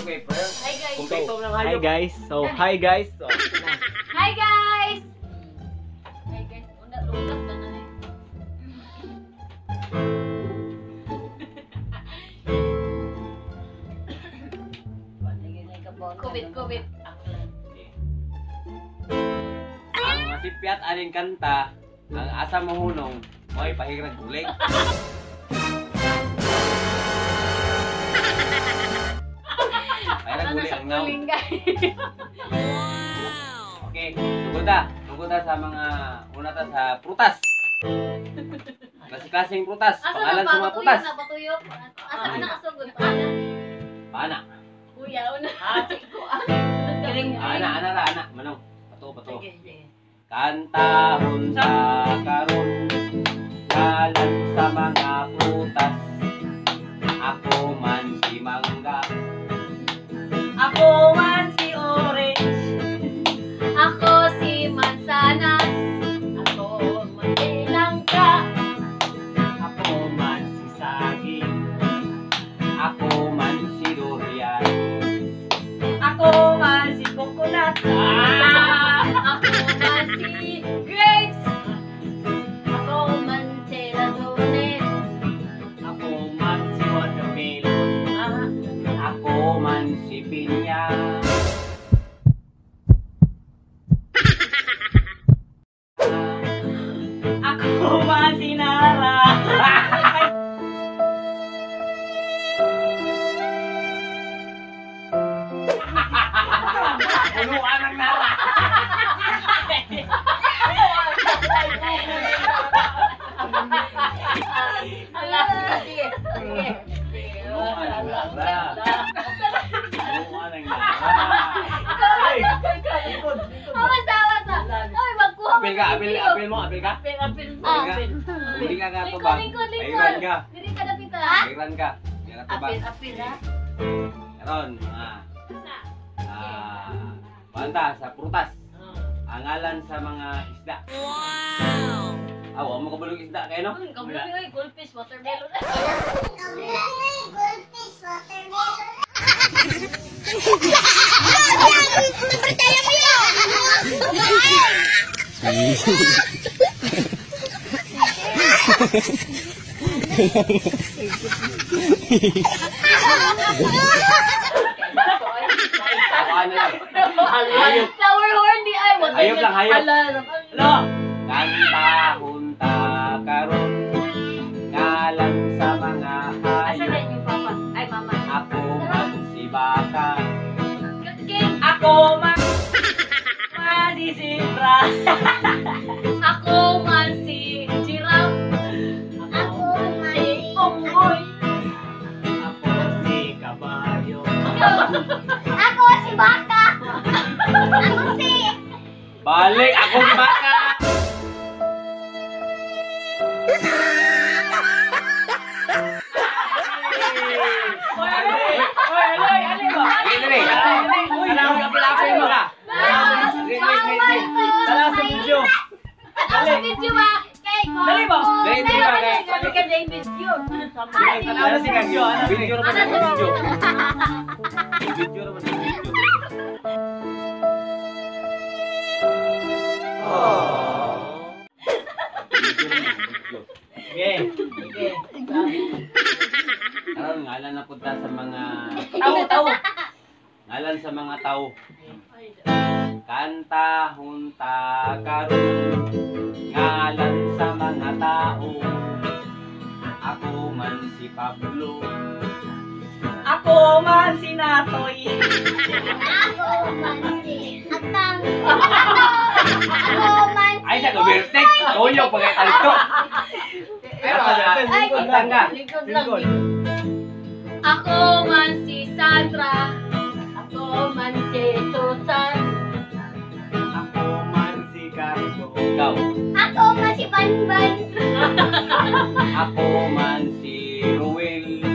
paper. Hi guys. Kompleto ng Hi hayop. guys. So, hi guys. So, Hi guys. Hi guys. Una-lulat na na eh. Covid. Ang masipyat aling kanta, ang asa mahunong, may pahirag guling. Pahirag guling ang naon. Okay, tugod ta sa mga una ta sa prutas. Klase-klaseng prutas, pangalan sa mga prutas. Patuyok. Asa na kasugod? Paana? Kuya, una. Ana, manong. Pato. Kantahon sa karon, ngalan sa mga prutas. Ako man si mangga, ako man si orange. Ako si mansanas. Ako man si langka. Ako man si saging. ako man si durian. Ako man si coconut. Ako man si grapes. Ako man si ladones. Ako man si watermelon. Ako man si pinya. Ako man si Nara. Puluan ng nara. Puluan ng nara. Puluan ng nara. Apil ka. Apil mo. Hindi ka nga to Lingkod, ba? lingkod. Ayran ka. Dili ka napita. Ayran ka. Hindi ka to ba? Apil ha. Karon, banta sa prutas. Ang ngalan sa mga isda. Wow! Aw, mo kabulog isda kay no? Kamu ni goldfish, watermelon. Ano lang? Hayop. Flower horn di ay watermelon. Hayop lang, hayop. Lo. Kantahon ta karon, ngalan sa mga Asa hayop. na yung papa? Ay mama. Ako man si baka. Game. Ako man si zebra. Ako man si giraffe. Ako man si unggoy. Ako si kabayo. Ako si baka. Ako si Balik ako si baka. Dili. Kanang kapilapil mo ka. Tara sa video. Ano video ba? Kay Dali ba? Dali ba kay? Sabi ka David yun. Ano si Kagyo? Video naman ang video. Video naman ang video. Okay. Karon ngalan na punta sa mga Tao. ngalan sa mga tao. Kantahon ta karon, ngalan sa mga tao. Ako man si Pablo. Ako man si Natoy. Ako man si Atang. Ako man si Ay sa Gobertek, toyo pagay talito. Pero antang ka. Likod lang. Ako man si Sandra. Ako man si Susan. Ako man si Carlo. Ikaw. Ako man si Banban. Ako man si Ruel.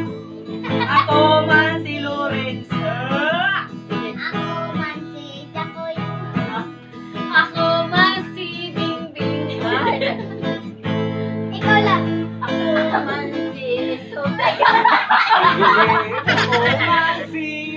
Ako man si Lawrence. Ako man si Jacoy. Ako man si Bingbing. Ikaw lang. Ako man si Sutay. Ako man si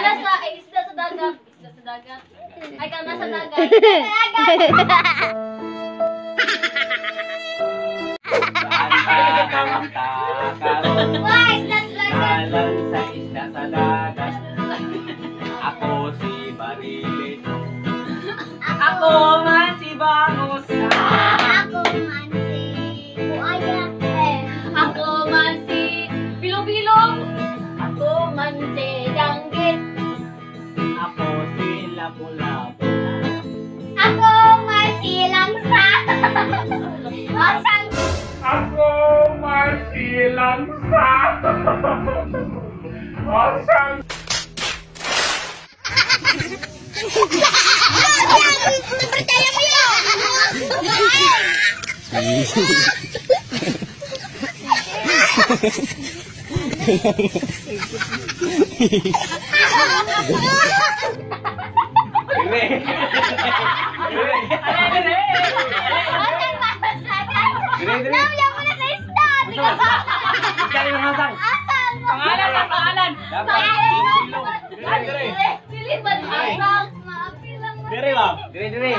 Ana sa isda sa dagat. Isda sa dagat. Ay, ka nasa dagat. Kanta, karon. Wah, isda sa dagat. Ngalan sa isda sa dagat. Ako si Marilis. Ako man si Bangus. Ako man si Buaya. Ako man si Bilong-Bilong. Ako man si Danggit. Ako si Lapu-Lapu. Ako man si Langsa. Masang. Ako masih langsa. Asal Percaya mo yun! Dili. Masang masasagan. Dili. Namya mo na sa isda. Kali yung hasang. Asal mo. Pangalan. Dapat bilong-bilong. Dili. Dili ba asal? Maapil lang mo. Dire ba? Dili.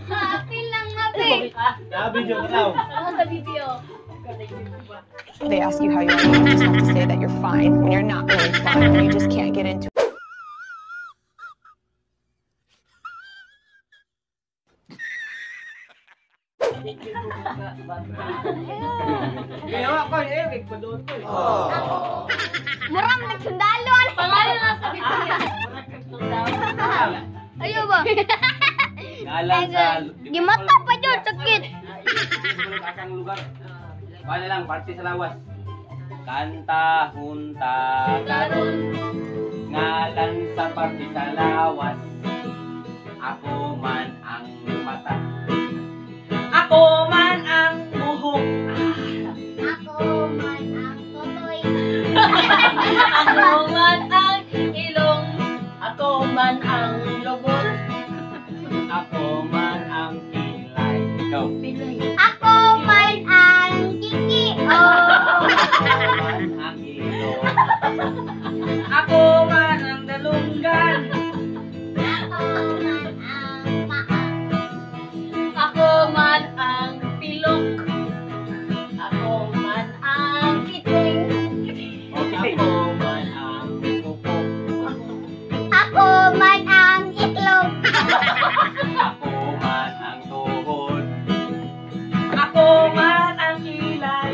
Maapil lang maapil. Sabi dyan ikaw. Ako sa video. They ask you how you are, you just have to say that you're fine when you're not really fine, and you just can't get into it. Ngayon ako, Eric, padoon ko. Muram nagsundalo. Pangalan lang sa video. Ayo ba? Ngalan sa... Gimata pa dyan, sakit. Asang lugar. Paano lang, parte sa lawas. Kanta, hunta, karon. Ngalan sa parte sa lawas. Ako man ang mata. Ako man ang buhok. Ako man ang totoy. Ako man ang ilong. Ako man ang lubot. Ako man ang kilay. Ikaw. Ako man ang kiki. Ako man ang ilong. Ako man ang dalunggan. Ako man ang paa. Ako man ang pilok. Ako man ang kiting. Okay. Ako man ang kuko. Ako man ang itlog. Ako man ang tuhod. Ako man ang kilay.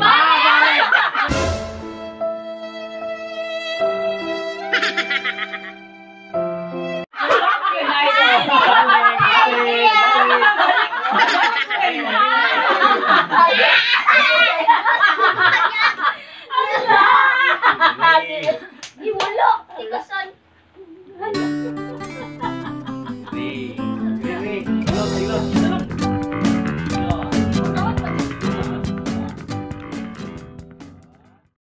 Balik.